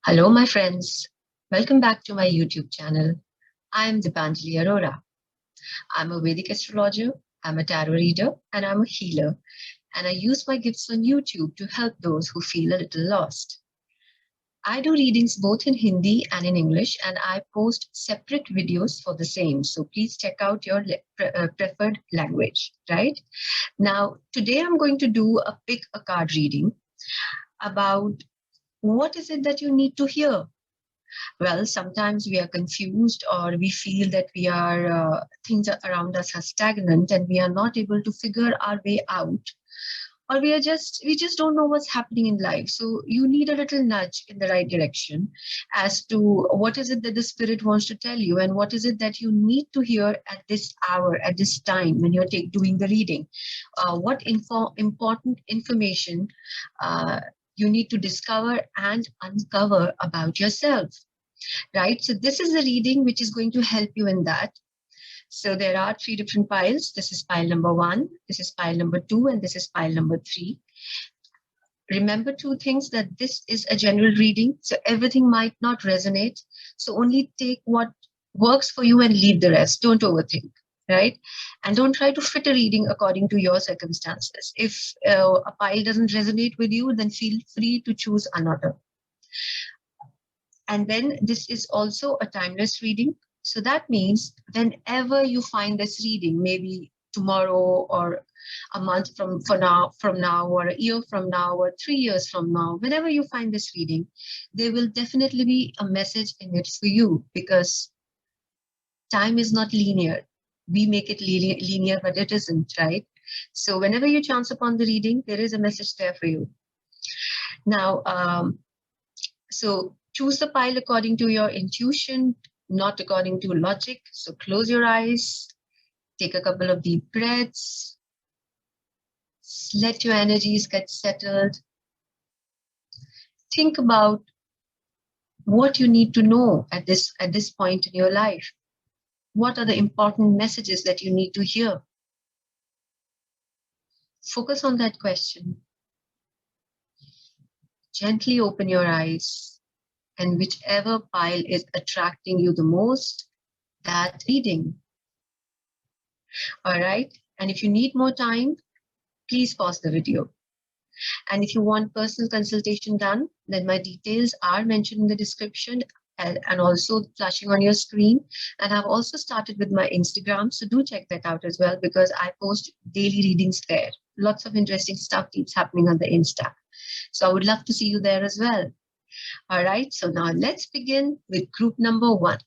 Hello, my friends. Welcome back to my YouTube channel. I am Dipanjali Arora. I'm a Vedic astrologer, I'm a tarot reader, and I'm a healer. And I use my gifts on YouTube to help those who feel a little lost. I do readings both in Hindi and in English, and I post separate videos for the same. So please check out your preferred language, right? Now, today I'm going to do a pick a card reading about what is it that you need to hear. Well, sometimes we are confused or we feel that things around us are stagnant and we are not able to figure our way out, or we just don't know what's happening in life. So you need a little nudge in the right direction as to what is it that the spirit wants to tell you, and what is it that you need to hear at this hour, at this time when you're doing the reading. What important information you need to discover and uncover about yourself, right? So this is a reading which is going to help you in that. So there are three different piles. This is pile number 1, this is pile number 2, and this is pile number 3. Remember two things: that this is a general reading, so everything might not resonate. So only take what works for you and leave the rest. Don't overthink, right? And don't try to fit a reading according to your circumstances. If a pile doesn't resonate with you, then feel free to choose another. And then this is also a timeless reading. So that means whenever you find this reading, maybe tomorrow or a month from now, or a year from now, or 3 years from now, whenever you find this reading, there will definitely be a message in it for you, because time is not linear. We make it linear, but it isn't, right? So whenever you chance upon the reading, there is a message there for you. Now, so choose the pile according to your intuition, not according to logic. So close your eyes, take a couple of deep breaths, let your energies get settled. Think about what you need to know at this point in your life. What are the important messages that you need to hear? Focus on that question. Gently open your eyes, and whichever pile is attracting you the most, that reading. All right. And if you need more time, please pause the video. And if you want personal consultation done, then my details are mentioned in the description and also flashing on your screen. And I've also started with my Instagram, so do check that out as well, because I post daily readings there. Lots of interesting stuff keeps happening on the Insta. So I would love to see you there as well. All right, so now let's begin with group number 1.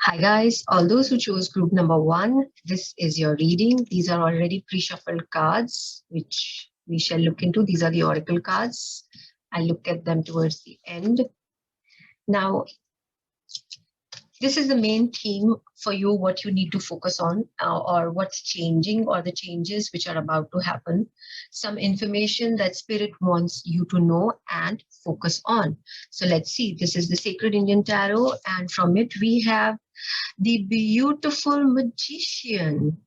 Hi guys, all those who chose group number 1, this is your reading. These are already pre-shuffled cards, which we shall look into. These are the oracle cards. I look at them towards the end. Now, this is the main theme for you, what you need to focus on, or what's changing, or the changes which are about to happen. Some information that spirit wants you to know and focus on. So let's see. This is the Sacred Indian Tarot, and from it we have the beautiful Magician.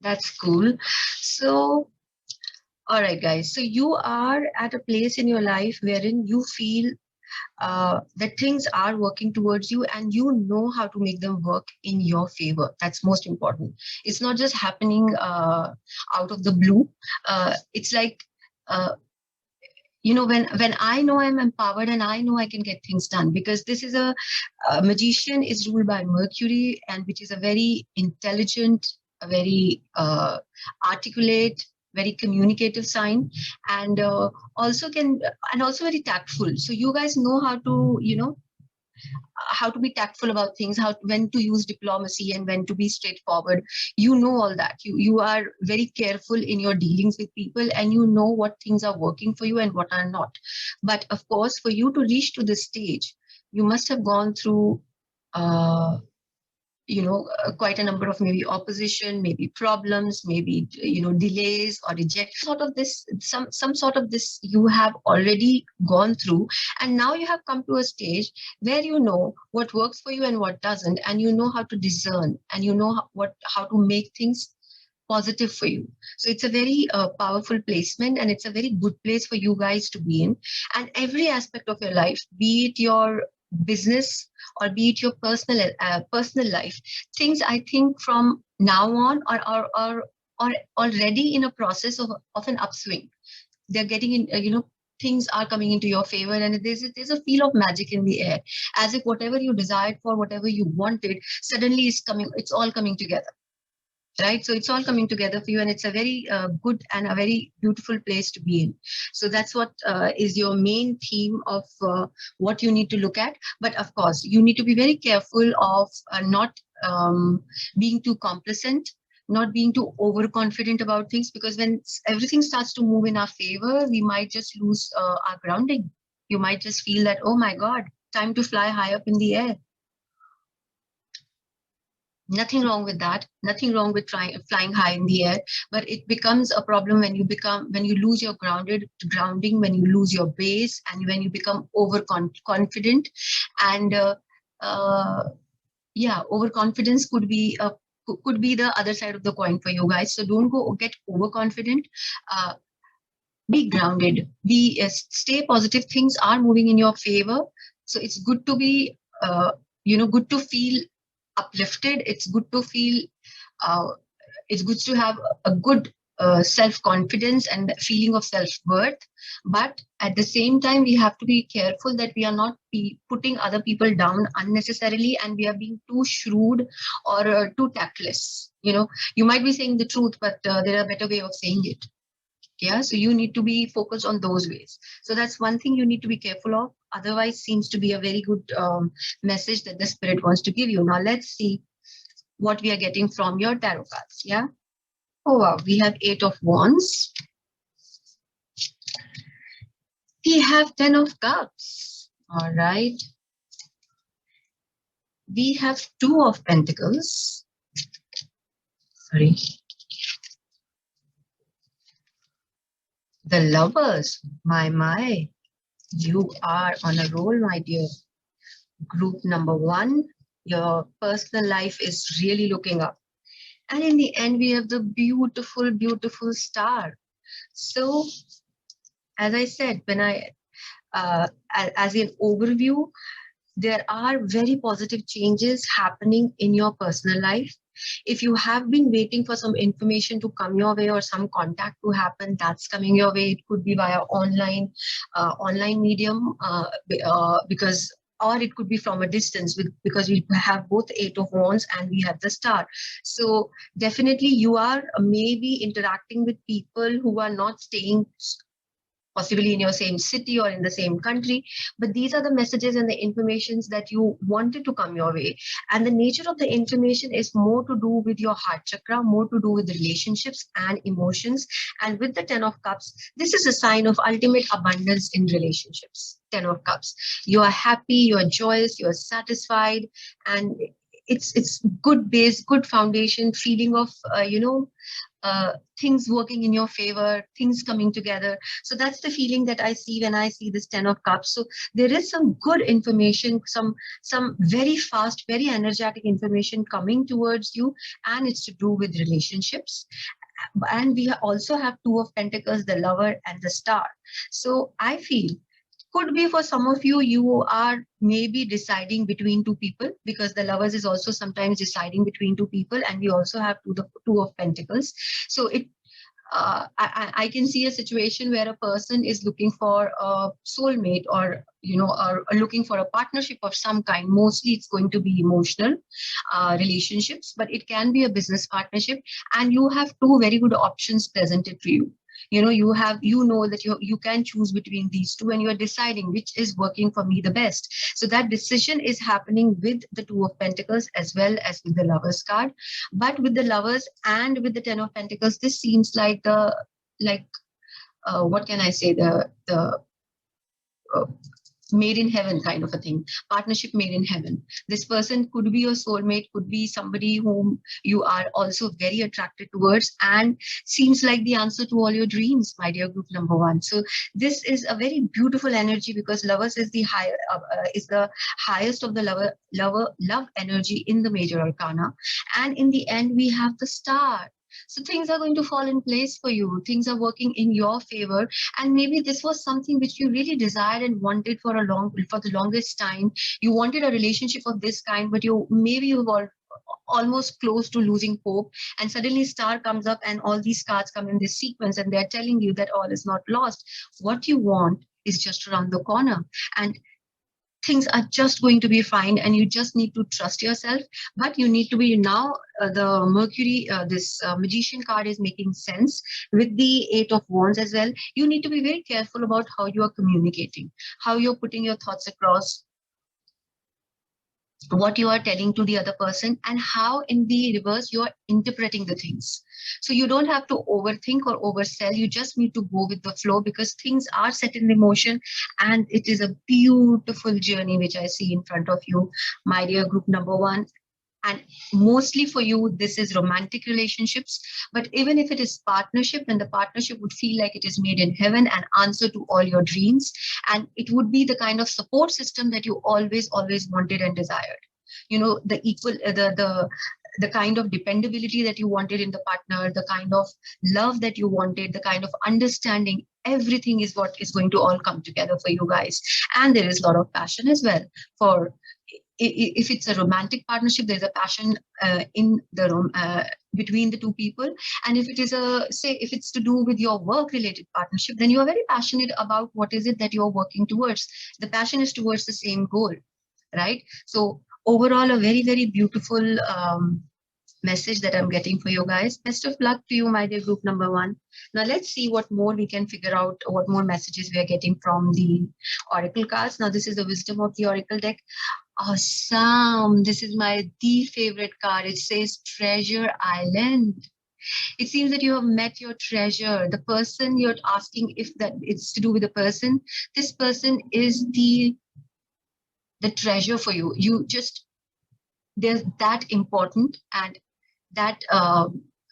That's cool. So, all right, guys. So you are at a place in your life wherein you feel that things are working towards you, and you know how to make them work in your favor. That's most important. It's not just happening out of the blue. It's like, when I know I'm empowered and I know I can get things done, because this is a magician is ruled by Mercury, and which is a very intelligent, a very articulate, very communicative sign, and also very tactful. So you guys know how to, how to be tactful about things, when to use diplomacy and when to be straightforward. You know all that. You are very careful in your dealings with people, and you know what things are working for you and what are not. But of course, for you to reach to this stage, you must have gone through quite a number of maybe opposition, maybe problems, maybe delays or reject sort of this, some sort of this you have already gone through, and now you have come to a stage where you know what works for you and what doesn't, and you know how to discern, and you know how to make things positive for you. So it's a very powerful placement, and it's a very good place for you guys to be in. And every aspect of your life, be it your business or be it your personal life, things I think from now on are already in a process of an upswing. They're getting in, things are coming into your favor, and there's a feel of magic in the air, as if whatever you desired for, whatever you wanted, suddenly is coming, it's all coming together. Right, so it's all coming together for you, and it's a very good and a very beautiful place to be in. So that's what is your main theme of what you need to look at. But of course, you need to be very careful of not being too complacent, not being too overconfident about things, because when everything starts to move in our favor, we might just lose our grounding. You might just feel that, oh my God, time to fly high up in the air. Nothing wrong with that. Nothing wrong with flying high in the air, but it becomes a problem when you lose your grounding, when you lose your base, and when you become overconfident. And overconfidence could be the other side of the coin for you guys. So don't go get overconfident. Be grounded. Stay positive. Things are moving in your favor. So it's good to be good to feel uplifted. It's good to feel it's good to have a good self-confidence and feeling of self-worth, but at the same time we have to be careful that we are not putting other people down unnecessarily, and we are being too shrewd or too tactless. You might be saying the truth, but there are better way of saying it. Yeah, so you need to be focused on those ways. So that's one thing you need to be careful of. Otherwise, seems to be a very good message that the spirit wants to give you. Now let's see what we are getting from your tarot cards. Yeah. Oh wow, we have 8 of Wands. We have 10 of Cups. All right. We have 2 of Pentacles. Sorry. The Lovers. My. You are on a roll, my dear. Group number 1, your personal life is really looking up. And in the end, we have the beautiful, beautiful Star. So, as I said, when as an overview, there are very positive changes happening in your personal life. If you have been waiting for some information to come your way or some contact to happen, that's coming your way. It could be via online medium, because, or it could be from a distance, because we have both 8 of Wands and we have the Star. So definitely you are maybe interacting with people who are not staying possibly in your same city or in the same country, but these are the messages and the informations that you wanted to come your way. And the nature of the information is more to do with your heart chakra, more to do with relationships and emotions. And with the 10 of Cups, this is a sign of ultimate abundance in relationships. 10 of Cups. You are happy, you are joyous, you are satisfied, and it's good base, good foundation, feeling of things working in your favor, things coming together. So that's the feeling that I see when I see this 10 of Cups. So there is some good information, some very fast, very energetic information coming towards you, and it's to do with relationships. And we also have 2 of Pentacles, the Lover and the Star. So I feel could be for some of you, you are maybe deciding between 2 people, because the Lovers is also sometimes deciding between 2 people, and we also have 2 of Pentacles. So I can see a situation where a person is looking for a soulmate, or or looking for a partnership of some kind. Mostly it's going to be emotional relationships, but it can be a business partnership, and you have 2 very good options presented to you. You know that you can choose between these 2, and you are deciding which is working for me the best. So that decision is happening with the 2 of Pentacles as well as with the Lovers card. But with the Lovers and with the 10 of Pentacles, this seems like what can I say, the made in heaven kind of a thing, partnership made in heaven. This person could be your soulmate, could be somebody whom you are also very attracted towards, and seems like the answer to all your dreams, my dear group number one. So this is a very beautiful energy, because lovers is the highest of the love energy in the major arcana. And in the end, we have the star. So things are going to fall in place for you. Things are working in your favor. And maybe this was something which you really desired and wanted for the longest time. You wanted a relationship of this kind, but you were almost close to losing hope. And suddenly star comes up and all these cards come in this sequence, and they're telling you that all is not lost. What you want is just around the corner. And things are just going to be fine, and you just need to trust yourself. But you need to be now, the Mercury, this magician card is making sense with the 8 of Wands as well. You need to be very careful about how you are communicating, how you're putting your thoughts across, what you are telling to the other person, and how in the reverse you are interpreting the things. So you don't have to overthink or oversell. You just need to go with the flow, because things are set in the motion, and it is a beautiful journey which I see in front of you, my dear group number one. And mostly for you, this is romantic relationships. But even if it is partnership, then the partnership would feel like it is made in heaven, an answer to all your dreams. And it would be the kind of support system that you always wanted and desired. You know, the equal, the kind of dependability that you wanted in the partner, the kind of love that you wanted, the kind of understanding, everything is what is going to all come together for you guys. And there is a lot of passion as well. For if it's a romantic partnership, there's a passion in the between the two people. And if it is if it's to do with your work related partnership, then you are very passionate about what is it that you're working towards. The passion is towards the same goal, right? So overall, a very beautiful message that I'm getting for you guys. Best of luck to you, my dear group number one. Now let's see what more we can figure out, what more messages we are getting from the oracle cards. Now this is the wisdom of the oracle deck. Awesome. This is the favorite card. It says Treasure Island. It seems that you have met your treasure. The person you're asking if that it's to do with the person, this person is the treasure for you. They're that important and that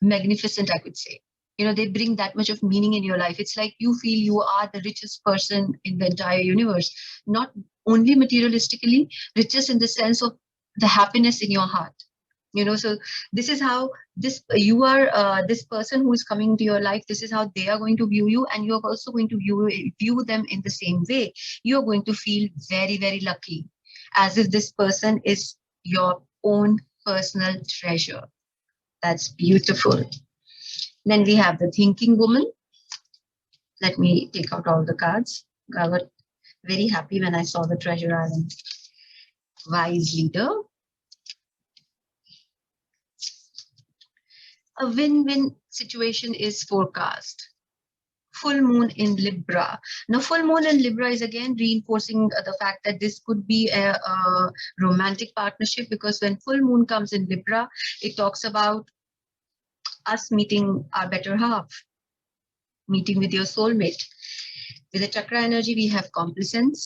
magnificent, I could say. You know, they bring that much of meaning in your life. It's like you feel you are the richest person in the entire universe, not only materialistically, richest in the sense of the happiness in your heart. You know, so this is how this person who is coming to your life, this is how they are going to view you, and you're also going to view them in the same way. You're going to feel very lucky, as if this person is your own personal treasure. That's beautiful. Then we have the thinking woman. Let me take out all the cards. I was very happy when I saw the Treasure Island. Wise leader. A win-win situation is forecast. Full moon in Libra. Now, full moon in Libra is again reinforcing the fact that this could be a romantic partnership, because when full moon comes in Libra, it talks about us meeting our better half, meeting with your soulmate. With the chakra energy, we have complacent,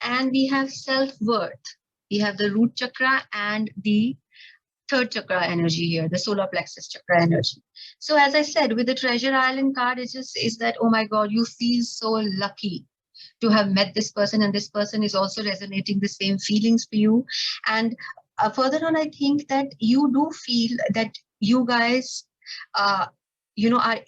and we have self-worth. We have the root chakra and the third chakra energy here, the solar plexus chakra energy. So as I said, with the Treasure Island card, it just is that, oh my God, you feel so lucky to have met this person, and this person is also resonating the same feelings for you. And further on, I think that you do feel that you guys are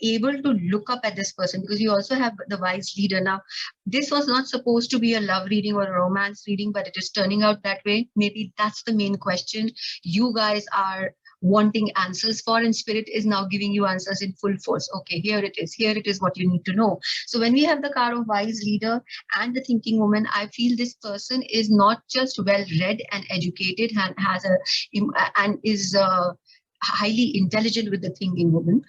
able to look up at this person, because you also have the wise leader. Now, this was not supposed to be a love reading or a romance reading, but it is turning out that way. Maybe that's the main question you guys are wanting answers for, and spirit is now giving you answers in full force. Okay, here it is what you need to know. So when we have the card of wise leader and the thinking woman, I feel this person is not just well read and educated and is highly intelligent with the thinking woman,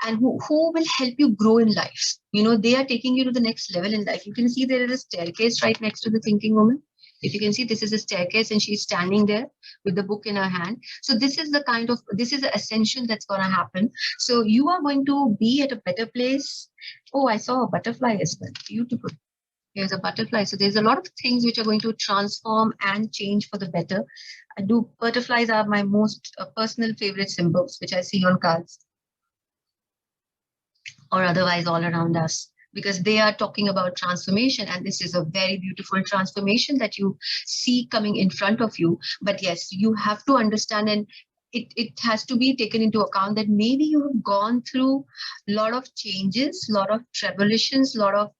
and who will help you grow in life. You know, they are taking you to the next level in life. You can see there is a staircase right next to the thinking woman. If you can see, this is a staircase and she's standing there with the book in her hand. So this is the ascension that's going to happen. So you are going to be at a better place. Oh, I saw a butterfly as well. Beautiful. There's a butterfly. So there's a lot of things which are going to transform and change for the better. Butterflies are my most personal favorite symbols, which I see on cards or otherwise all around us, because they are talking about transformation. And this is a very beautiful transformation that you see coming in front of you. But yes, you have to understand, and it has to be taken into account that maybe you have gone through a lot of changes, a lot of tribulations, a lot of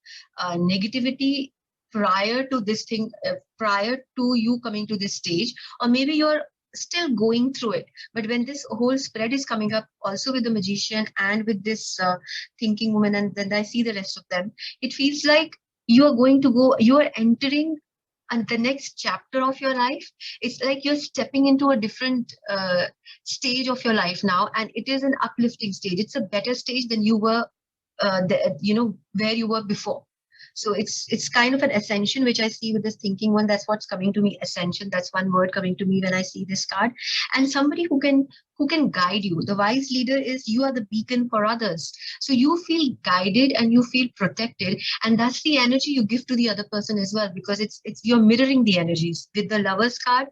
negativity prior to this thing, prior to you coming to this stage, or maybe you're still going through it. But when this whole spread is coming up also with the magician and with this thinking woman, and then I see the rest of them, it feels like you are entering and the next chapter of your life. It's like you're stepping into a different stage of your life now, and it is an uplifting stage. It's a better stage than you were where you were before. So it's kind of an ascension, which I see with this thinking one. That's what's coming to me. Ascension. That's one word coming to me when I see this card. And somebody who can guide you. The wise leader is, you are the beacon for others. So you feel guided and you feel protected, and that's the energy you give to the other person as well, because it's you're mirroring the energies. With the lovers card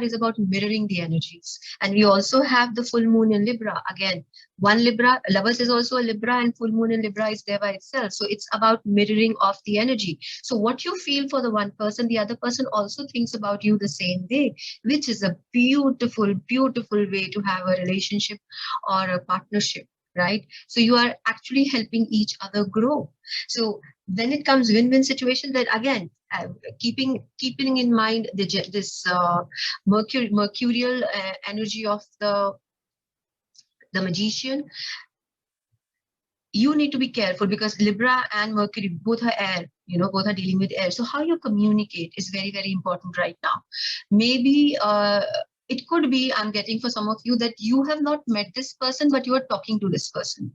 is about mirroring the energies. And we also have the full moon in Libra. Again, one Libra, lovers is also a Libra, and full moon in Libra is there by itself. So it's about mirroring of the energy. So what you feel for the one person, the other person also thinks about you the same way, which is a beautiful, beautiful way to have a relationship or a partnership, right? So you are actually helping each other grow. So when it comes win-win situation, then again, keeping in mind this mercurial energy of the magician, you need to be careful, because Libra and Mercury both are air, both are dealing with air. So how you communicate is very, very important right now. Maybe it could be, I'm getting for some of you, that you have not met this person, but you are talking to this person.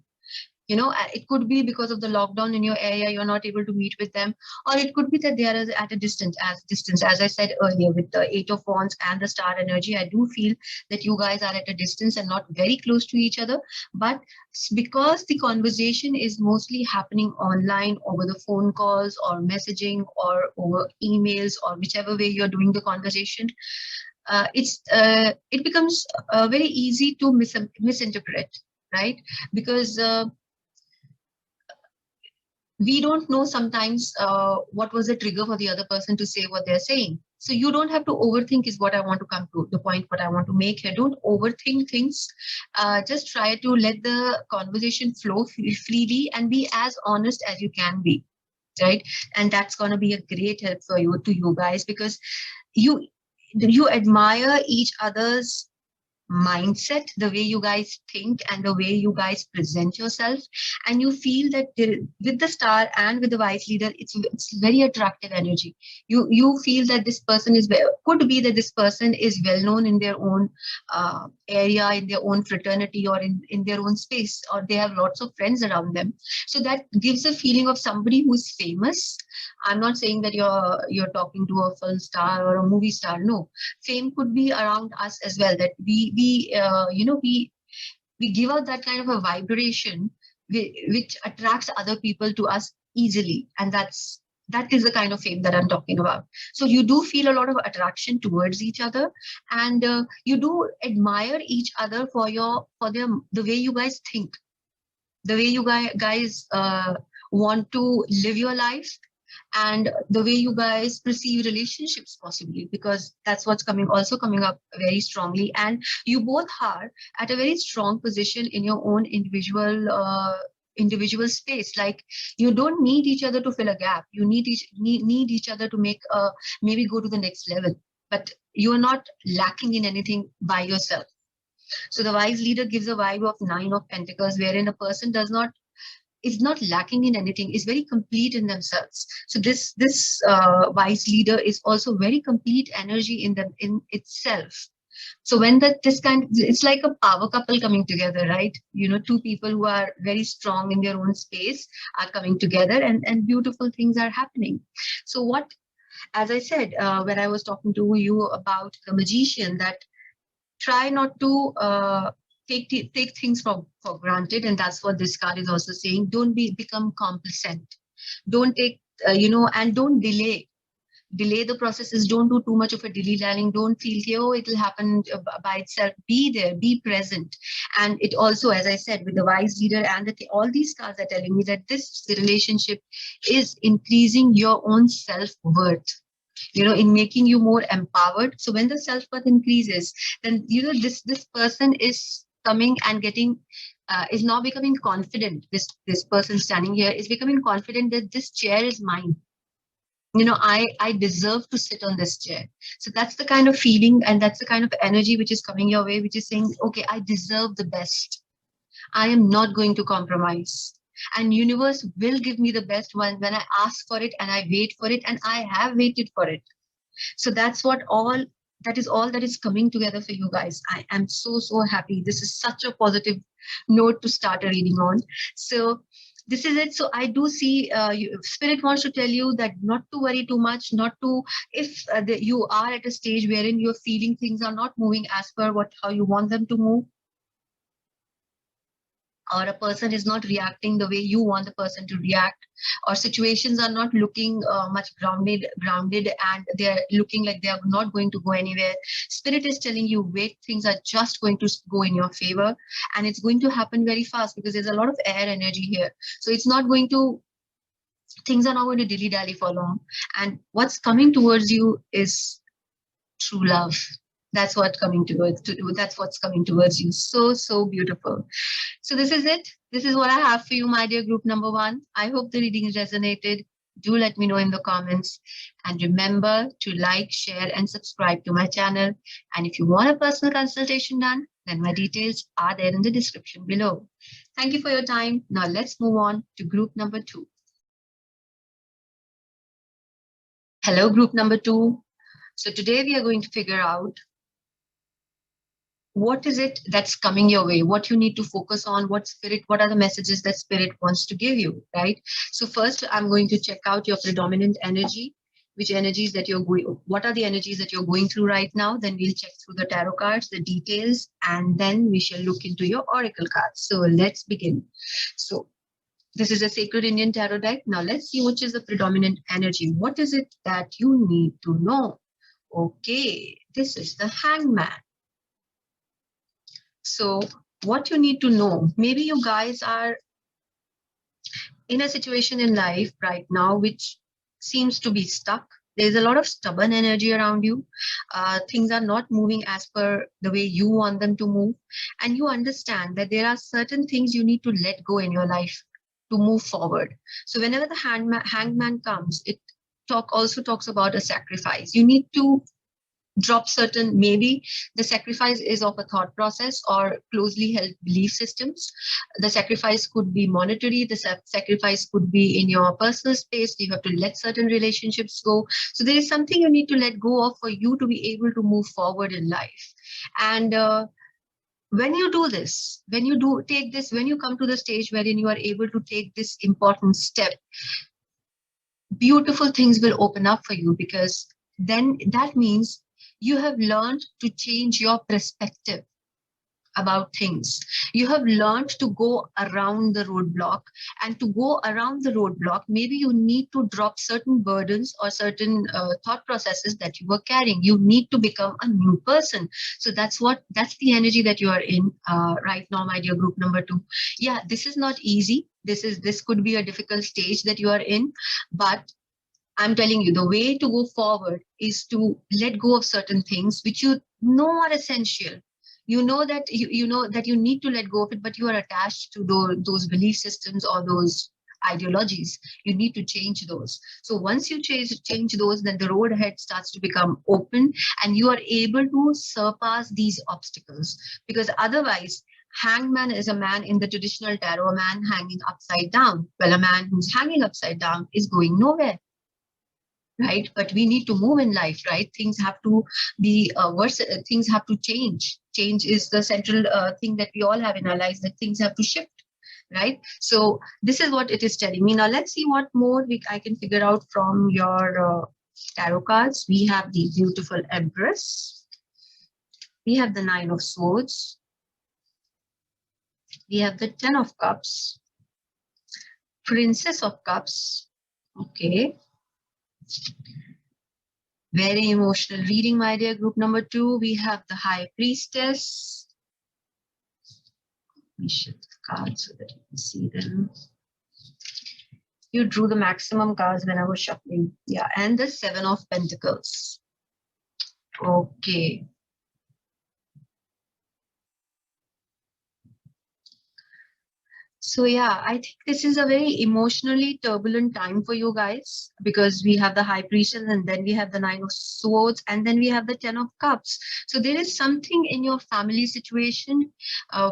It could be because of the lockdown in your area, you're not able to meet with them, or it could be that they are at a distance. As I said earlier, with the 8 of Wands and the star energy, I do feel that you guys are at a distance and not very close to each other. But because the conversation is mostly happening online, over the phone calls or messaging or over emails, or whichever way you're doing the conversation, it becomes very easy to misinterpret, right? Because we don't know sometimes what was the trigger for the other person to say what they're saying. So you don't have to overthink, is what I want to come to the point, what I want to make here. Don't overthink things. Just try to let the conversation flow freely and be as honest as you can be, right? And that's going to be a great help for you, to you guys, because you admire each other's mindset, the way you guys think and the way you guys present yourself, and you feel that with the star and with the wise leader, it's very attractive energy. You feel that this person could be that this person is well known in their own area, in their own fraternity, or in their own space, or they have lots of friends around them. So that gives a feeling of somebody who's famous. I'm not saying that you're talking to a film star or a movie star. No, fame could be around us as well, that we give out that kind of a vibration which attracts other people to us easily, and that is the kind of fame that I'm talking about. So you do feel a lot of attraction towards each other, and you do admire each other for the way you guys think, the way you guys want to live your life, and the way you guys perceive relationships, possibly, because that's what's coming up very strongly. And you both are at a very strong position in your own individual space. Like, you don't need each other to fill a gap. You need each other to make maybe go to the next level, but you are not lacking in anything by yourself. So the wise leader gives a vibe of 9 of Pentacles, wherein a person is not lacking in anything, is very complete in themselves. So this wise leader is also very complete energy in itself. So when it's like a power couple coming together, right? Two people who are very strong in their own space are coming together, and beautiful things are happening. So what As I said, when I was talking to you about the magician, that try not to take things for granted, and that's what this card is also saying. Don't become complacent. Don't take and don't delay the processes. Don't do too much of a dilly dallying. Don't feel oh, it'll happen by itself. Be there, be present. And it also, as I said, with the wise leader and all these cards are telling me that this relationship is increasing your own self-worth, in making you more empowered. So when the self-worth increases, then this person is coming and getting is now becoming confident. This person standing here is becoming confident that this chair is mine. I deserve to sit on this chair. So that's the kind of feeling, and that's the kind of energy which is coming your way, which is saying, okay, I deserve the best. I am not going to compromise. And universe will give me the best one when I ask for it and I wait for it, and I have waited for it. So that is all that is coming together for you guys. I am so happy. This is such a positive note to start a reading on. So this is it. So I do see spirit wants to tell you that not to worry too much, not to, if you are at a stage wherein you're feeling things are not moving as per how you want them to move, or a person is not reacting the way you want the person to react, or situations are not looking much grounded, and they're looking like they are not going to go anywhere. Spirit is telling you, wait, things are just going to go in your favor, and it's going to happen very fast, because there's a lot of air energy here. So it's not going to, things are not going to dilly dally for long. And what's coming towards you is true love. That's what's coming towards you. So beautiful. So this is it. This is what I have for you, my dear group number 1. I hope the reading resonated. Do let me know in the comments. And remember to like, share, and subscribe to my channel. And if you want a personal consultation done, then my details are there in the description below. Thank you for your time. Now let's move on to group number 2. Hello, group number 2. So today we are going to figure out what is it that's coming your way, what you need to focus on, what are the messages that spirit wants to give you, right? So first I'm going to check out your predominant energy, what are the energies that you're going through right now. Then we'll check through the tarot cards, the details, and then we shall look into your oracle cards. So let's begin. So this is a Sacred Indian Tarot deck. Now let's see which is the predominant energy. What is it that you need to know? Okay, this is the Hangman. So what you need to know, maybe you guys are in a situation in life right now which seems to be stuck. There's a lot of stubborn energy around you. Things are not moving as per the way you want them to move. And you understand that there are certain things you need to let go in your life to move forward. So whenever the hangman comes, it also talks about a sacrifice. You need to drop certain, maybe the sacrifice is of a thought process or closely held belief systems. The sacrifice could be monetary, the sacrifice could be in your personal space. You have to let certain relationships go. So there is something you need to let go of for you to be able to move forward in life. And when you do this, when you come to the stage wherein you are able to take this important step, beautiful things will open up for you, because then that means you have learned to change your perspective about things. You have learned to go around the roadblock, and to go around the roadblock, maybe you need to drop certain burdens or certain thought processes that you were carrying. You need to become a new person. So that's the energy that you are in right now, my dear group number 2. Yeah, this is not easy. This could be a difficult stage that you are in, but I'm telling you, the way to go forward is to let go of certain things which you know are essential. You know that you need to let go of it, but you are attached to those belief systems or those ideologies. You need to change those. So once you change those, then the road ahead starts to become open, and you are able to surpass these obstacles. Because otherwise, hangman is a man in the traditional tarot, a man hanging upside down. Well, a man who's hanging upside down is going nowhere. Right? But we need to move in life, right? Things have to be worse. Things have to change. Change is the central thing that we all have in our lives, that things have to shift, right? So this is what it is telling me. Now let's see what more I can figure out from your tarot cards. We have the beautiful Empress. We have the Nine of Swords. We have the Ten of Cups. Princess of Cups. Okay. Very emotional reading, my dear. Group number 2, we have the High Priestess. Let me shift the cards so that you can see them. You drew the maximum cards when I was shuffling. Yeah, and the Seven of Pentacles. Okay. So yeah, I think this is a very emotionally turbulent time for you guys, because we have the High Priestess and then we have the Nine of Swords and then we have the Ten of Cups. So there is something in your family situation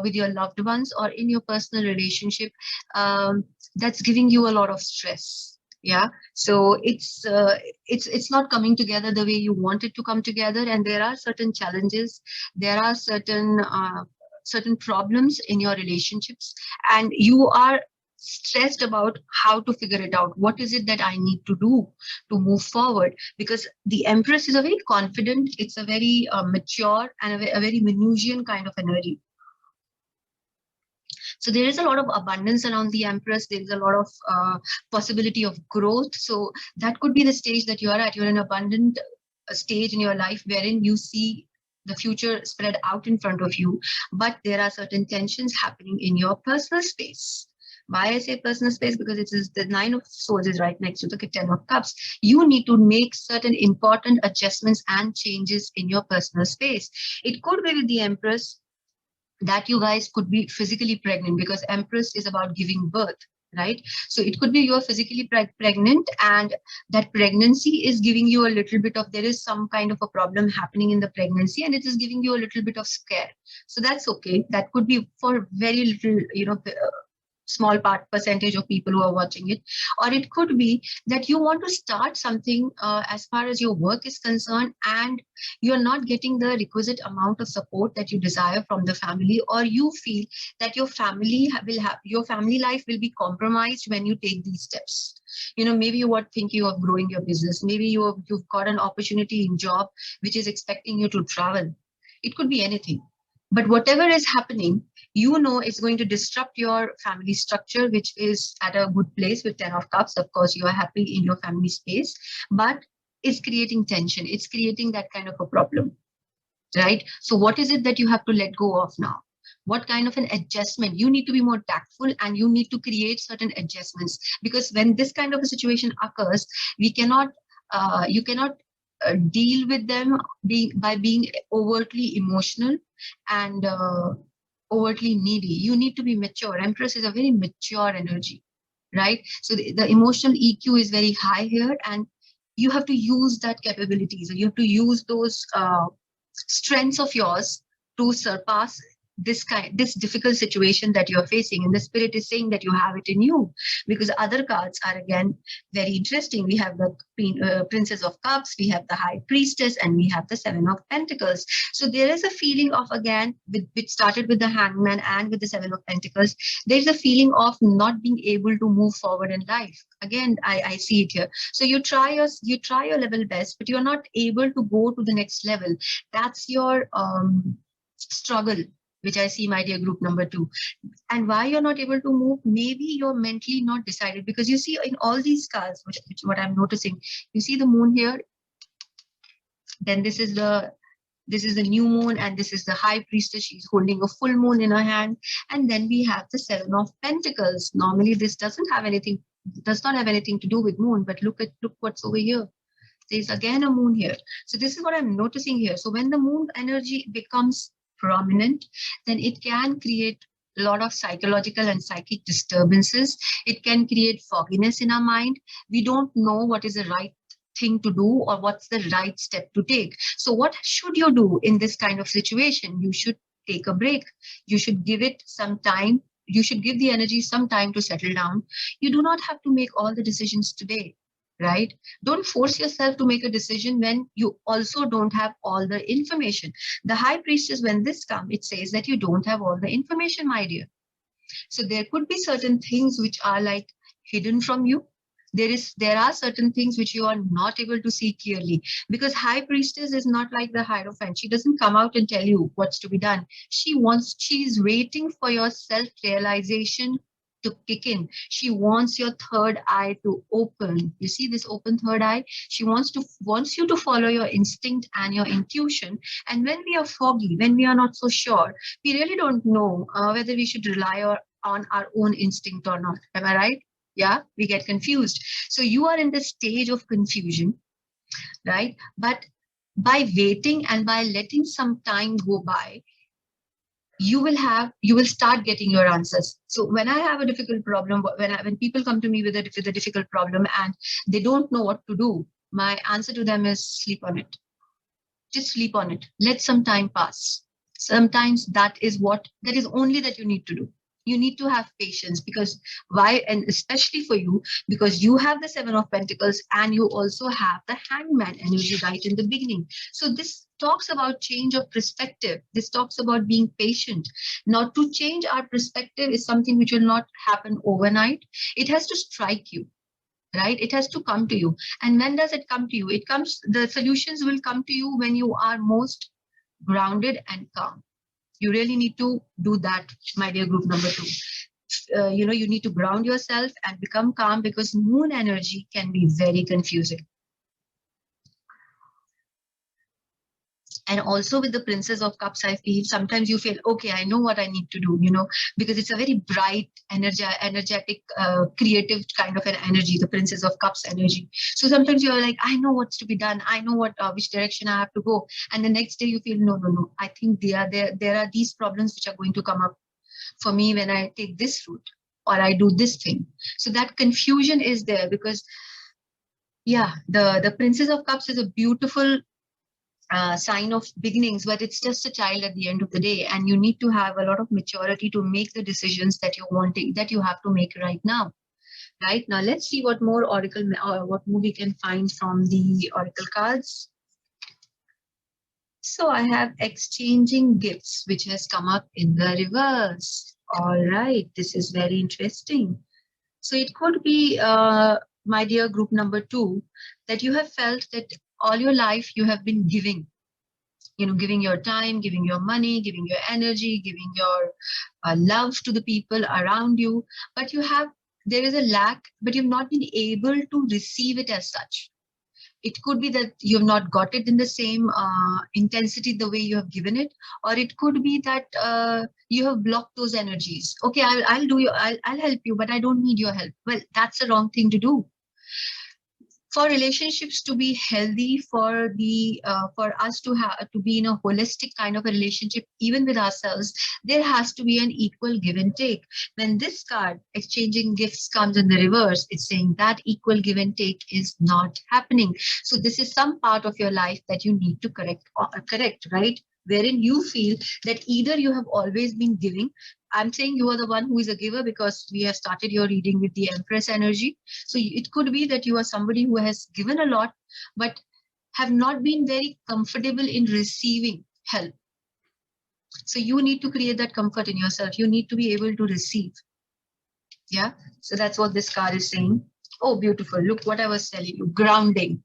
with your loved ones or in your personal relationship that's giving you a lot of stress. Yeah, so it's not coming together the way you want it to come together, and there are certain challenges, there are certain problems in your relationships, and you are stressed about how to figure it out. What is it that I need to do to move forward? Because the Empress is a very confident, it's a very mature and a very Venusian kind of energy. So there is a lot of abundance around the Empress. There is a lot of possibility of growth. So that could be the stage that you are at. You're in an abundant stage in your life wherein you see the future spread out in front of you, but there are certain tensions happening in your personal space. Why I say personal space? Because it is the Nine of Swords is right next to the Ten of Cups. You need to make certain important adjustments and changes in your personal space. It could be with the Empress that you guys could be physically pregnant, because Empress is about giving birth, right? So it could be you're physically pregnant, and that pregnancy is giving you a little bit of, there is some kind of a problem happening in the pregnancy and it is giving you a little bit of scare. So that's okay. That could be for very little, small percentage of people who are watching it. Or it could be that you want to start something as far as your work is concerned, and you're not getting the requisite amount of support that you desire from the family, or you feel that your family your family life will be compromised when you take these steps. Maybe you are thinking of growing your business. Maybe you've got an opportunity in job which is expecting you to travel. It could be anything. But whatever is happening, it's going to disrupt your family structure, which is at a good place with Ten of Cups. Of course, you are happy in your family space, but it's creating tension. It's creating that kind of a problem, right? So what is it that you have to let go of now? What kind of an adjustment? You need to be more tactful, and you need to create certain adjustments, because when this kind of a situation occurs, you cannot deal with them by being overtly emotional and overtly needy. You need to be mature. Empress is a very mature energy, right? So the emotional EQ is very high here, and you have to use that capabilities. You have to use those strengths of yours to surpass this difficult situation that you're facing. And the spirit is saying that you have it in you, because other cards are again very interesting. We have the Princess of Cups, we have the High Priestess, and we have the Seven of Pentacles. So there is a feeling of, again, which started with the Hangman and with the Seven of Pentacles, there's a feeling of not being able to move forward in life. Again, I see it here. So you try your level best, but you're not able to go to the next level. That's your struggle, which I see, my dear group number 2. And why you're not able to move? Maybe you're mentally not decided, because you see in all these cards, which what I'm noticing, you see the moon here, then this is the new moon, and this is the High Priestess. She's holding a full moon in her hand, and then we have the Seven of Pentacles. Normally this does not have anything to do with moon, but look what's over here. There's again a moon here. So this is what I'm noticing here. So when the moon energy becomes prominent, then it can create a lot of psychological and psychic disturbances. It can create fogginess in our mind. We don't know what is the right thing to do or what's the right step to take. So what should you do in this kind of situation? You should take a break. You should give it some time. You should give the energy some time to settle down. You do not have to make all the decisions today, right? Don't force yourself to make a decision when you also don't have all the information. The High Priestess, when this comes, it says that you don't have all the information, my dear. So there could be certain things which are like hidden from you. There are certain things which you are not able to see clearly, because high priestess is not like the hierophant. She doesn't come out and tell you what's to be done. She is waiting for your self realization to kick in. She wants your third eye to open. You see this open third eye? She wants you to follow your instinct and your intuition. And when we are foggy, when we are not so sure, we really don't know whether we should rely on our own instinct or not. Am I right? Yeah, we get confused. So you are in the stage of confusion, right? But by waiting and by letting some time go by, you will start getting your answers. So when I have a difficult problem, when people come to me with a difficult problem and they don't know what to do, my answer to them is sleep on it. Just sleep on it. Let some time pass. Sometimes that is only that you need to do. You need to have patience, because why? And especially for you, because you have the Seven of Pentacles and you also have the Hangman energy right in the beginning. So this talks about change of perspective. This talks about being patient. Now, to change our perspective is something which will not happen overnight. It has to strike you, right? It has to come to you. And when does it come to you? The solutions will come to you when you are most grounded and calm. You really need to do that, my dear group number 2. You need to ground yourself and become calm, because moon energy can be very confusing. And also with the Princess of Cups, I feel sometimes you feel, okay, I know what I need to do, because it's a very bright, energetic, creative kind of an energy, the Princess of Cups energy. So sometimes you're like, I know what's to be done. I know which direction I have to go. And the next day you feel, no. I think there are these problems which are going to come up for me when I take this route or I do this thing. So that confusion is there because, yeah, the Princess of Cups is a beautiful sign of beginnings, but it's just a child at the end of the day, and you need to have a lot of maturity to make the decisions that you have to make right now. Right now, let's see what more what movie can find from the oracle cards. So I have exchanging gifts, which has come up in the reverse. All right, this is very interesting. So it could be, my dear group number 2, that you have felt that all your life you have been giving, giving your time, giving your money, giving your energy, giving your love to the people around you. But there is a lack, but you've not been able to receive it as such. It could be that you have not got it in the same intensity the way you have given it, or it could be that you have blocked those energies. Okay, I'll help you, but I don't need your help. Well, that's the wrong thing to do. For relationships to be healthy, for us to be in a holistic kind of a relationship, even with ourselves, there has to be an equal give and take. When this card, exchanging gifts, comes in the reverse, it's saying that equal give and take is not happening. So this is some part of your life that you need to correct, right? Wherein you feel that either you have always been giving. I'm saying you are the one who is a giver because we have started your reading with the Empress energy. So it could be that you are somebody who has given a lot, but have not been very comfortable in receiving help. So you need to create that comfort in yourself. You need to be able to receive. Yeah. So that's what this card is saying. Oh, beautiful. Look what I was telling you. Grounding.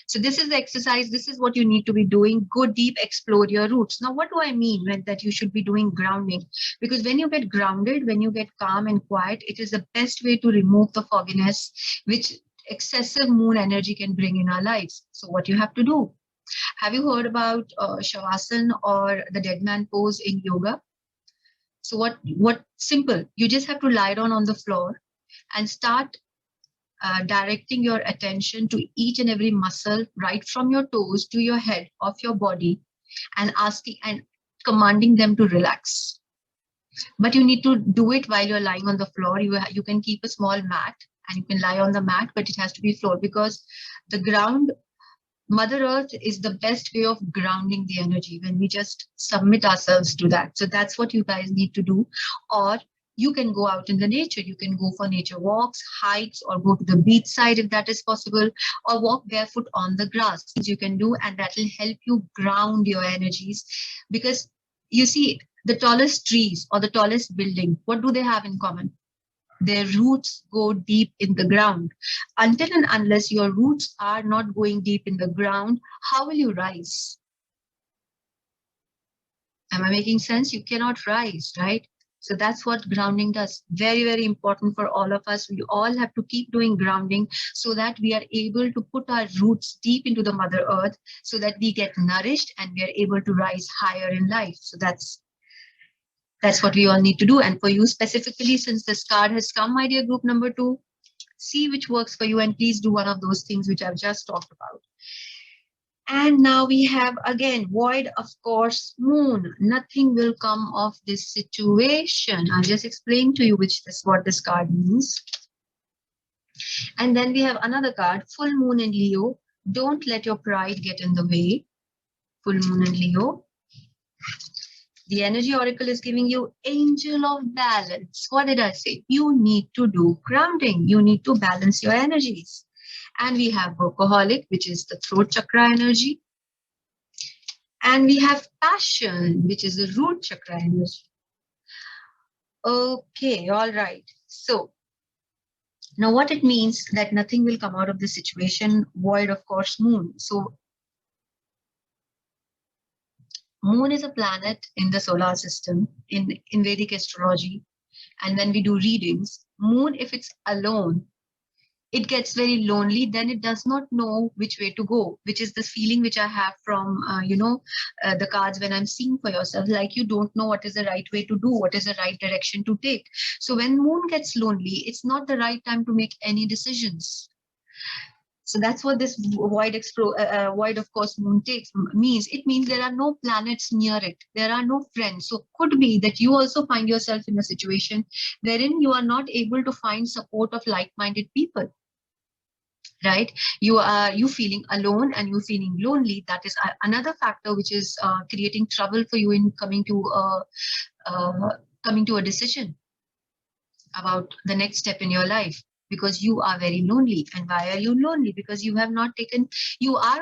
So this is the exercise. This is what you need to be doing. Go deep, explore your roots. Now, what do I mean when that you should be doing grounding? Because when you get grounded, when you get calm and quiet, it is the best way to remove the fogginess which excessive moon energy can bring in our lives. So what you have to do? Have you heard about Shavasana or the dead man pose in yoga? So what simple, you just have to lie down on the floor and start directing your attention to each and every muscle, right from your toes to your head of your body, and asking and commanding them to relax. But you need to do it while you're lying on the floor. You can keep a small mat and you can lie on the mat, but it has to be floor, because the ground, Mother Earth, is the best way of grounding the energy when we just submit ourselves to that. So that's what you guys need to do. Or you can go out in the nature. You can go for nature walks, hikes, or go to the beach side if that is possible, or walk barefoot on the grass. You can do, and that will help you ground your energies. Because you see, the tallest trees or the tallest building, what do they have in common? Their roots go deep in the ground. Until and unless your roots are not going deep in the ground, how will you rise? Am I making sense? You cannot rise, right? So that's what grounding does. Very, very important for all of us. We all have to keep doing grounding so that we are able to put our roots deep into the Mother Earth so that we get nourished and we are able to rise higher in life. So that's what we all need to do. And for you specifically, since this card has come, my dear group number 2, see which works for you and please do one of those things which I've just talked about. And now we have again void, of course, moon. Nothing will come of this situation. I'll just explain to you what this card means. And then we have another card, full moon in Leo. Don't let your pride get in the way. Full moon in Leo. The energy oracle is giving you angel of balance. What did I say? You need to do grounding. You need to balance your energies. And we have workaholic, which is the throat chakra energy. And we have passion, which is the root chakra energy. Okay, all right. So now what it means that nothing will come out of the situation, void, of course, moon. So moon is a planet in the solar system in Vedic astrology. And when we do readings, moon, if it's alone, it gets very lonely, then it does not know which way to go, which is the feeling which I have from, the cards when I'm seeing for yourself, like you don't know what is the right way to do, what is the right direction to take. So when moon gets lonely, it's not the right time to make any decisions. So that's what this void, of course, moon means. It means there are no planets near it. There are no friends. So could be that you also find yourself in a situation wherein you are not able to find support of like-minded people. Right, you feeling alone and you feeling lonely. That is another factor which is creating trouble for you in coming to a decision about the next step in your life, because you are very lonely. And why are you lonely? Because you are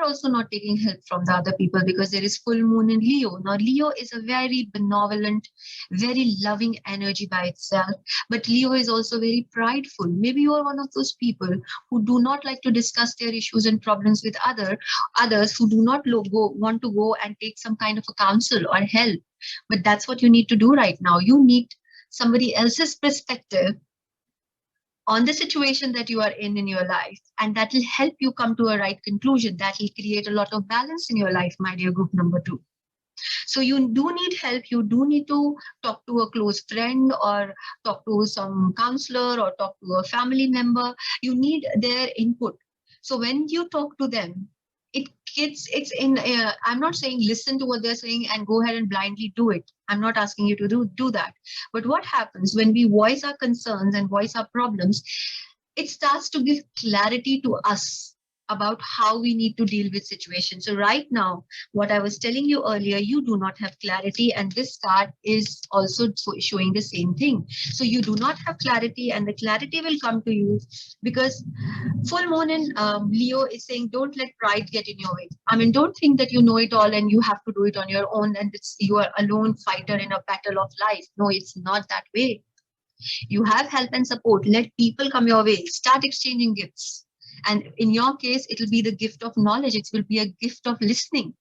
also not taking help from the other people, because there is full moon in Leo. Now Leo is a very benevolent, very loving energy by itself, but Leo is also very prideful. Maybe you are one of those people who do not like to discuss their issues and problems with others, who do not want to go and take some kind of a counsel or help. But that's what you need to do right now. You need somebody else's perspective on the situation that you are in your life, and that will help you come to a right conclusion. That will create a lot of balance in your life, my dear group number 2. So you do need help. You do need to talk to a close friend or talk to some counselor or talk to a family member. You need their input. So when you talk to them, I'm not saying listen to what they're saying and go ahead and blindly do it. I'm not asking you to do that. But what happens when we voice our concerns and voice our problems, it starts to give clarity to us about how we need to deal with situations. So right now, what I was telling you earlier, you do not have clarity, and this card is also showing the same thing. So you do not have clarity, and the clarity will come to you because full moon in Leo is saying, don't let pride get in your way. I mean, don't think that you know it all and you have to do it on your own and you are a lone fighter in a battle of life. No, it's not that way. You have help and support. Let people come your way. Start exchanging gifts. And in your case, it will be the gift of knowledge. It will be a gift of listening.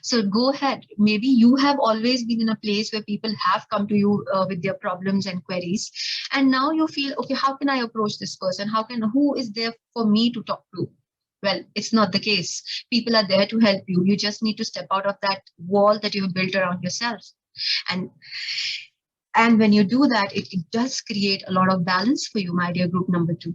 So go ahead. Maybe you have always been in a place where people have come to you with their problems and queries. And now you feel, okay, how can I approach this person? Who is there for me to talk to? Well, it's not the case. People are there to help you. You just need to step out of that wall that you have built around yourself. And when you do that, it does create a lot of balance for you, my dear group number 2.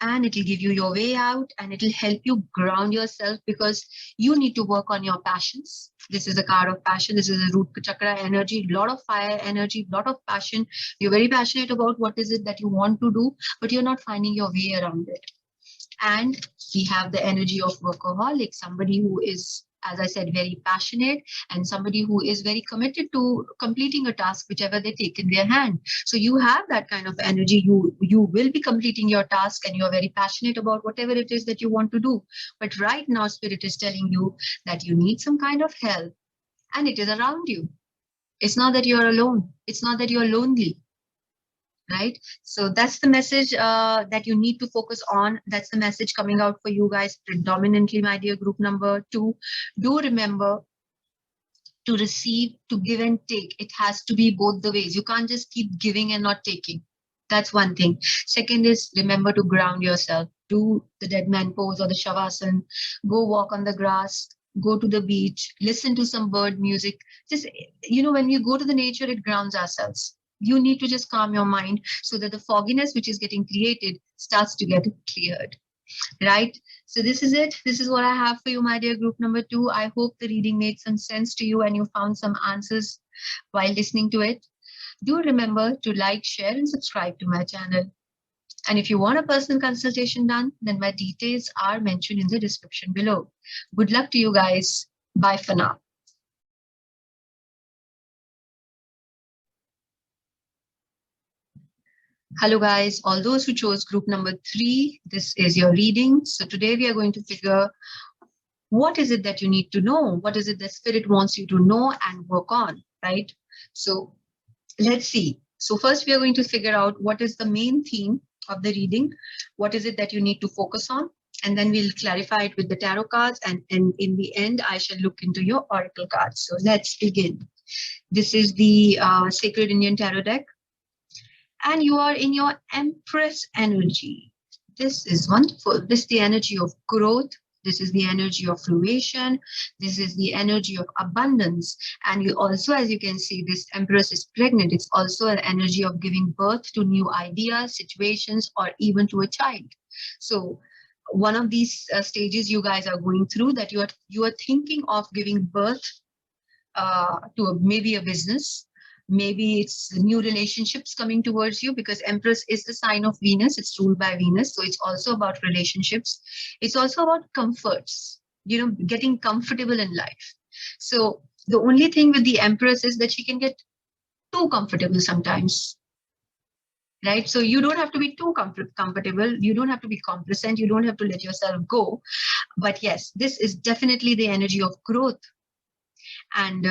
And it will give you your way out, and it will help you ground yourself, because you need to work on your passions. This is a card of passion. This is a root chakra energy, a lot of fire energy, a lot of passion. You're very passionate about what is it that you want to do, but you're not finding your way around it. And we have the energy of workaholic, somebody who is, as I said, very passionate, and somebody who is very committed to completing a task, whichever they take in their hand. So you have that kind of energy. You will be completing your task, and you're very passionate about whatever it is that you want to do. But right now, Spirit is telling you that you need some kind of help, and it is around you. It's not that you're alone. It's not that you're lonely. right? So that's the message that you need to focus on. That's the message coming out for you guys predominantly, my dear group number 2. Do remember to receive, to give and take. It has to be both the ways. You can't just keep giving and not taking. That's one thing. Second is remember to ground yourself. Do the dead man pose or the shavasana. Go walk on the grass. Go to the beach. Listen to some bird music. Just, when we go to the nature, it grounds ourselves. You need to just calm your mind so that the fogginess which is getting created starts to get cleared. Right? So this is it. This is what I have for you, my dear group number 2. I hope the reading made some sense to you and you found some answers while listening to it. Do remember to like, share, and subscribe to my channel. And if you want a personal consultation done, then my details are mentioned in the description below. Good luck to you guys. Bye for now. Hello guys, all those who chose group number 3, this is your reading. So today we are going to figure what is it that you need to know? What is it that spirit wants you to know and work on, right? So let's see. So first we are going to figure out what is the main theme of the reading. What is it that you need to focus on? And then we'll clarify it with the tarot cards. And in the end, I shall look into your oracle cards. So let's begin. This is the Sacred Indian Tarot deck. And you are in your Empress energy. This is wonderful. This is the energy of growth. This is the energy of fruition. This is the energy of abundance. And you also, as you can see, this Empress is pregnant. It's also an energy of giving birth to new ideas, situations, or even to a child. So one of these stages you guys are going through, that you are thinking of giving birth to maybe a business. Maybe it's new relationships coming towards you, because Empress is the sign of Venus. It's ruled by Venus. So it's also about relationships. It's also about comforts, getting comfortable in life. So the only thing with the Empress is that she can get too comfortable sometimes. Right? So you don't have to be too comfortable. You don't have to be complacent. You don't have to let yourself go. But yes, this is definitely the energy of growth. And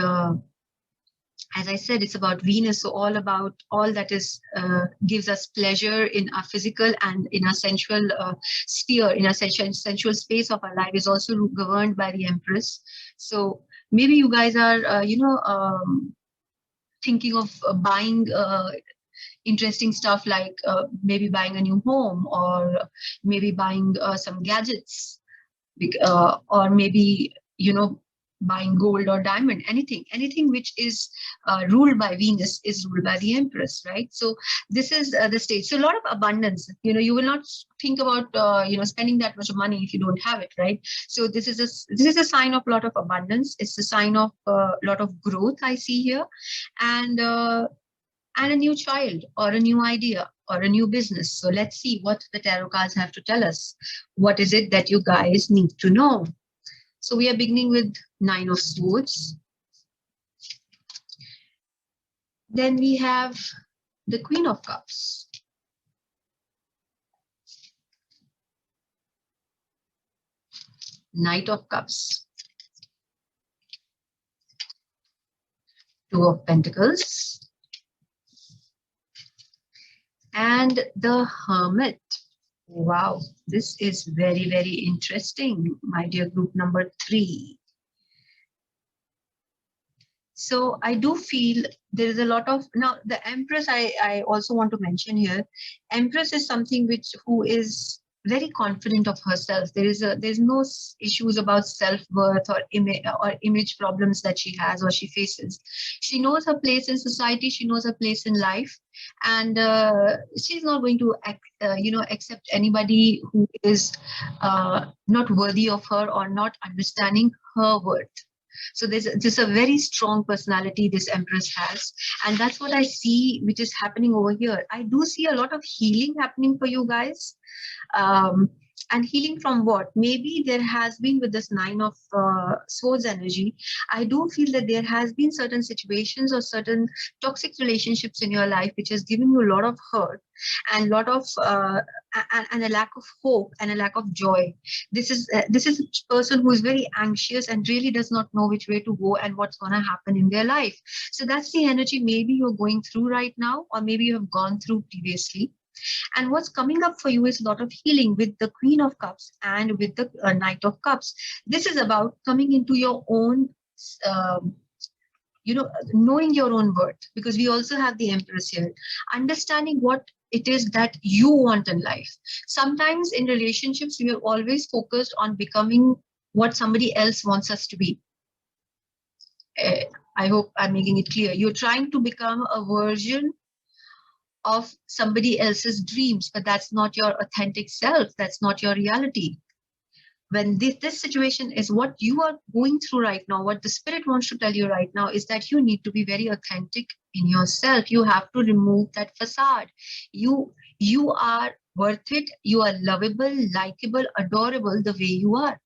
as I said, it's about Venus, so all that is gives us pleasure in our physical and in our sensual sphere, in our sensual space of our life, is also governed by the Empress. So maybe you guys are, thinking of buying interesting stuff, like maybe buying a new home, or maybe buying some gadgets, or maybe, buying gold or diamond. Anything which is ruled by Venus is ruled by the Empress, right? So this is the stage. So a lot of abundance. You will not think about spending that much money if you don't have it, right? So this is a sign of a lot of abundance. It's a sign of a lot of growth I see here, and a new child, or a new idea, or a new business. So let's see what the tarot cards have to tell us. What is it that you guys need to know? So we are beginning with 9 of Swords. Then we have the Queen of Cups. Knight of Cups. 2 of Pentacles. And the Hermit. Wow, this is very, very interesting, my dear group number 3. So I do feel there is a lot of, now the Empress, I also want to mention here, Empress is something who is very confident of herself. There's no issues about self-worth or image problems that she has or she faces. She knows her place in society. She knows her place in life, and she's not going to accept anybody who is not worthy of her or not understanding her worth. So there's a very strong personality this Empress has, and that's what I see, which is happening over here. I do see a lot of healing happening for you guys. And healing from what? Maybe there has been, with this nine of swords energy, I do feel that there has been certain situations or certain toxic relationships in your life which has given you a lot of hurt and lot of and a lack of hope and a lack of joy. This is a person who is very anxious and really does not know which way to go and what's going to happen in their life. So that's the energy maybe you're going through right now, or maybe you have gone through previously. And what's coming up for you is a lot of healing with the Queen of Cups and with the Knight of Cups. This is about coming into your own, um, knowing your own worth, because we also have the Empress here, understanding what it is that you want in life. Sometimes in relationships, we are always focused on becoming what somebody else wants us to be. I hope I'm making it clear. You're trying to become a version of somebody else's dreams, but that's not your authentic self. That's not your reality. When this situation is what you are going through right now, what the spirit wants to tell you right now is that you need to be very authentic in yourself. You have to remove that facade. You are worth it. You are lovable, likable, adorable the way you are.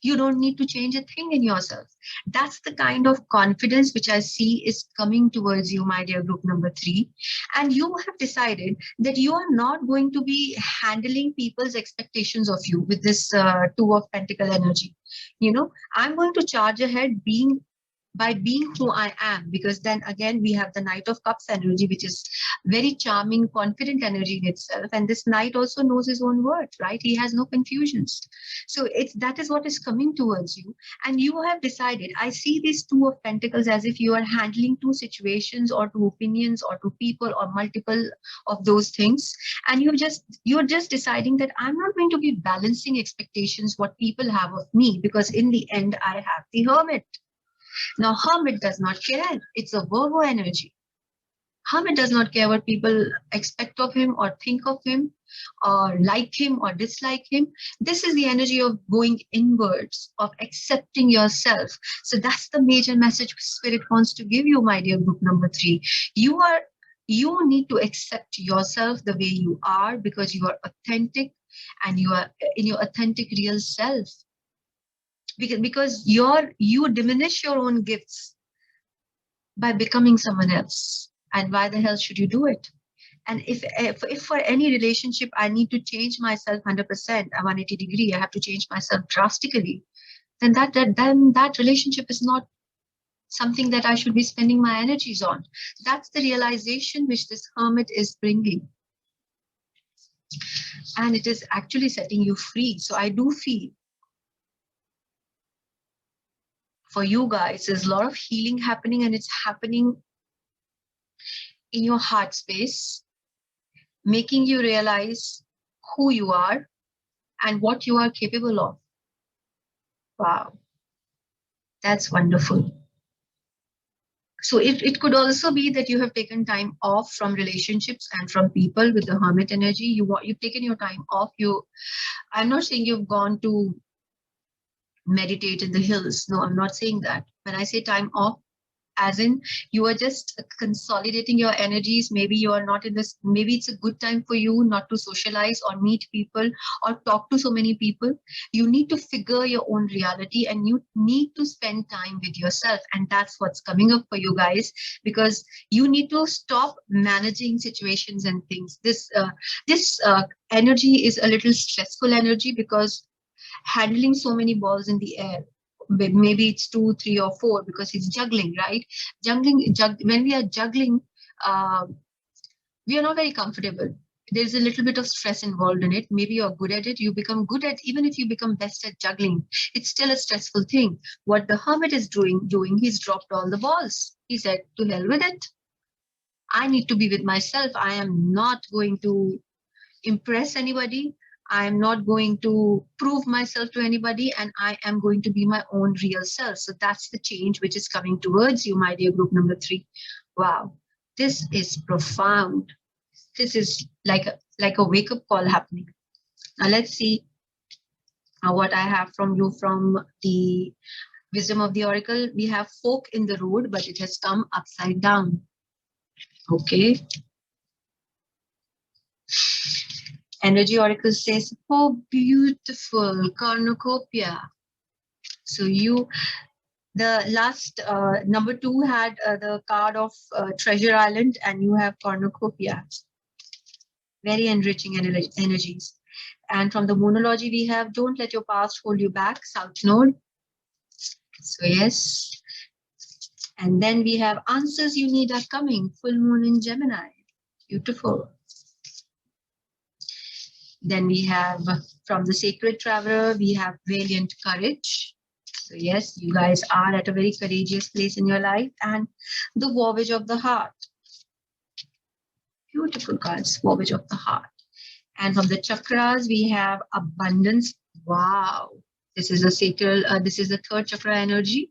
You don't need to change a thing in yourself. That's the kind of confidence which I see is coming towards you, my dear group number 3. And you have decided that you are not going to be handling people's expectations of you with this Two of Pentacle energy. I'm going to charge ahead by being who I am, because then again we have the Knight of Cups energy, which is very charming, confident energy in itself. And this knight also knows his own worth, right? He has no confusions. So that is what is coming towards you. And you have decided, I see these Two of Pentacles as if you are handling two situations or two opinions or two people or multiple of those things. And you're just deciding that I'm not going to be balancing expectations, what people have of me, because in the end, I have the Hermit. Now, Hermit does not care. It's a Virgo energy. Hermit does not care what people expect of him or think of him or like him or dislike him. This is the energy of going inwards, of accepting yourself. So that's the major message Spirit wants to give you, my dear group number 3. You need to accept yourself the way you are, because you are authentic and you are in your authentic real self. Because you diminish your own gifts by becoming someone else. And why the hell should you do it? And if for any relationship I need to change myself 100%, a 180 degree, I have to change myself drastically, then that relationship is not something that I should be spending my energies on. That's the realization which this Hermit is bringing. And it is actually setting you free. So I do feel for you guys, there's a lot of healing happening, and it's happening in your heart space, making you realize who you are and what you are capable of. Wow, that's wonderful. So it could also be that you have taken time off from relationships and from people with the Hermit energy. You've taken your time off. I'm not saying you've gone to meditate in the hills. No, I'm not saying that. When I say time off, as in you are just consolidating your energies. Maybe you are not in this, maybe it's a good time for you not to socialize or meet people or talk to so many people. You need to figure your own reality, and you need to spend time with yourself. And that's what's coming up for you guys, because you need to stop managing situations and things. This energy is a little stressful energy, because handling so many balls in the air, maybe it's 2, 3, or 4, because he's juggling, right? When we are juggling, uh, we are not very comfortable. There's a little bit of stress involved in it. Maybe you're good at it. You become good at, even if you become best at juggling, it's still a stressful thing. What the Hermit is doing, he's dropped all the balls. He said, to hell with it. I need to be with myself. I am not going to impress anybody. I am not going to prove myself to anybody, and I am going to be my own real self. So that's the change which is coming towards you, my dear group number 3. Wow, this is profound. This is like a wake-up call happening. Now let's see what I have from you from the Wisdom of the Oracle. We have fork in the road, but it has come upside down. Okay. Energy Oracle says, oh, beautiful, cornucopia. So the last number 2 had the card of Treasure Island, and you have cornucopia. Very enriching energies. And from the Moonology, we have don't let your past hold you back, South Node. So yes. And then we have answers you need are coming, full moon in Gemini. Beautiful. Then we have from the Sacred Traveler, we have valiant courage. So yes, you guys are at a very courageous place in your life. And the voyage of the heart. Beautiful cards, voyage of the heart. And from the chakras, we have abundance. Wow. This is a sacral, this is the third chakra energy.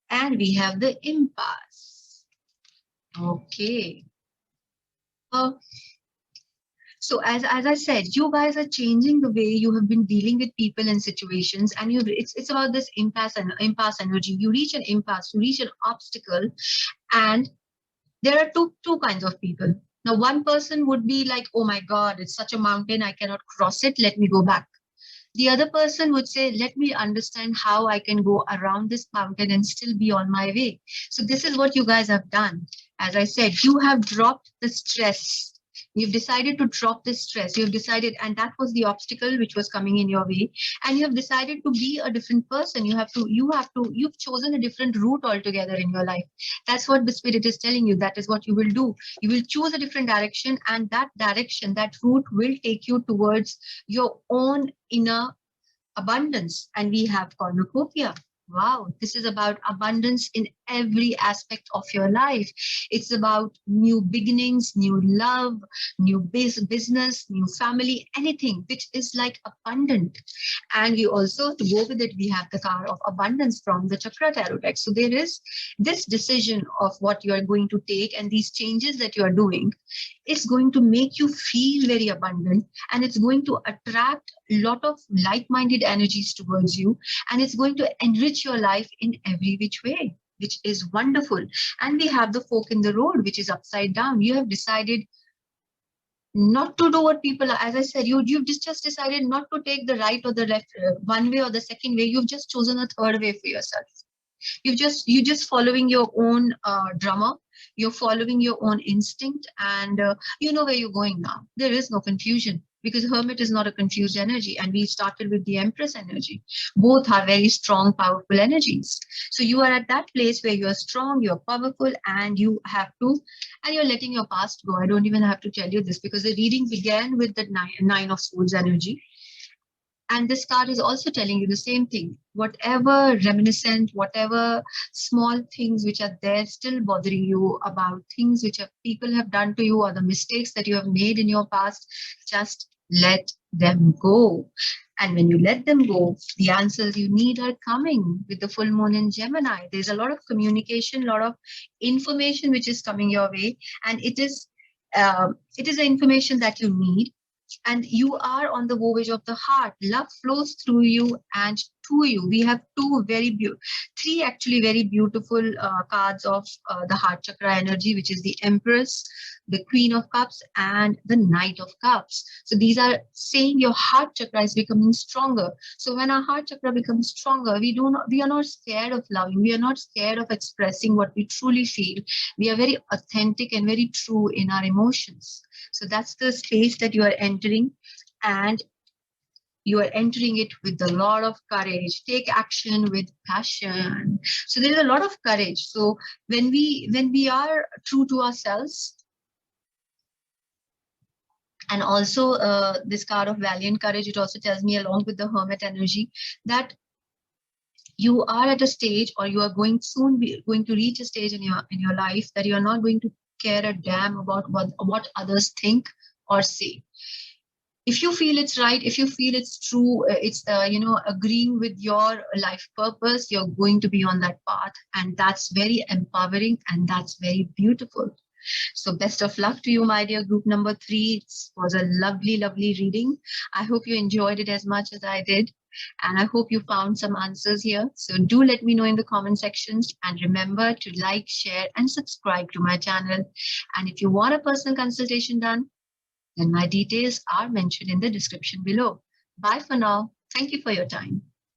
And we have the impasse. Okay. So as I said, you guys are changing the way you have been dealing with people and situations, and it's about this impasse energy. You reach an impasse, you reach an obstacle, and there are two kinds of people. Now, one person would be like, oh my God, it's such a mountain, I cannot cross it, let me go back. The other person would say, let me understand how I can go around this mountain and still be on my way. So this is what you guys have done. As I said, you have dropped the stress. You've decided to drop this stress. You've decided, and that was the obstacle which was coming in your way. And you have decided to be a different person. You've chosen a different route altogether in your life. That's what the Spirit is telling you. That is what you will do. You will choose a different direction, and that direction, that route will take you towards your own inner abundance. And we have cornucopia. Wow, this is about abundance in every aspect of your life. It's about new beginnings, new love, new business, new family, anything which is like abundant. And we also, to go with it, we have the card of abundance from the Chakra Tarot deck. So there is this decision of what you are going to take, and these changes that you are doing is going to make you feel very abundant, and it's going to attract a lot of like-minded energies towards you, and it's going to enrich your life in every which way, which is wonderful. And we have the fork in the road, which is upside down. You have decided not to do what people are. As I said, you've just decided not to take the right or the left, one way or the second way. You've just chosen a third way for yourself. You're just following your own drama. You're following your own instinct, and you know where you're going now. There is no confusion, because Hermit is not a confused energy, and we started with the Empress energy. Both are very strong, powerful energies. So you are at that place where you are strong, you're powerful, and you're letting your past go. I don't even have to tell you this, because the reading began with the nine of Swords energy. And this card is also telling you the same thing. Whatever reminiscent, whatever small things which are there still bothering you about things which people have done to you, or the mistakes that you have made in your past, just let them go. And when you let them go, the answers you need are coming with the full moon in Gemini. There's a lot of communication, a lot of information which is coming your way, and it is the information that you need. And you are on the voyage of the heart. Love flows through you and to you. We have three actually very beautiful cards of the heart chakra energy, which is the Empress, the Queen of Cups, and the Knight of Cups. So these are saying your heart chakra is becoming stronger. So when our heart chakra becomes stronger, we are not scared of loving. We are not scared of expressing what we truly feel. We are very authentic and very true in our emotions. So that's the space that you are entering, and you are entering it with a lot of courage. Take action with passion. So there is a lot of courage. So when we are true to ourselves, and also this card of valiant courage, it also tells me, along with the Hermit energy, that you are at a stage, or you are going to reach a stage in your life that you are not going to care a damn about what others think or say. If you feel it's right, if you feel it's true, it's agreeing with your life purpose, you're going to be on that path, and that's very empowering, and that's very beautiful. So best of luck to you, my dear group number 3. It was a lovely reading. I hope you enjoyed it as much as I did, and I hope you found some answers here. So do let me know in the comment sections, and remember to like, share, and subscribe to my channel. And if you want a personal consultation done, then my details are mentioned in the description below. Bye for now. Thank you for your time.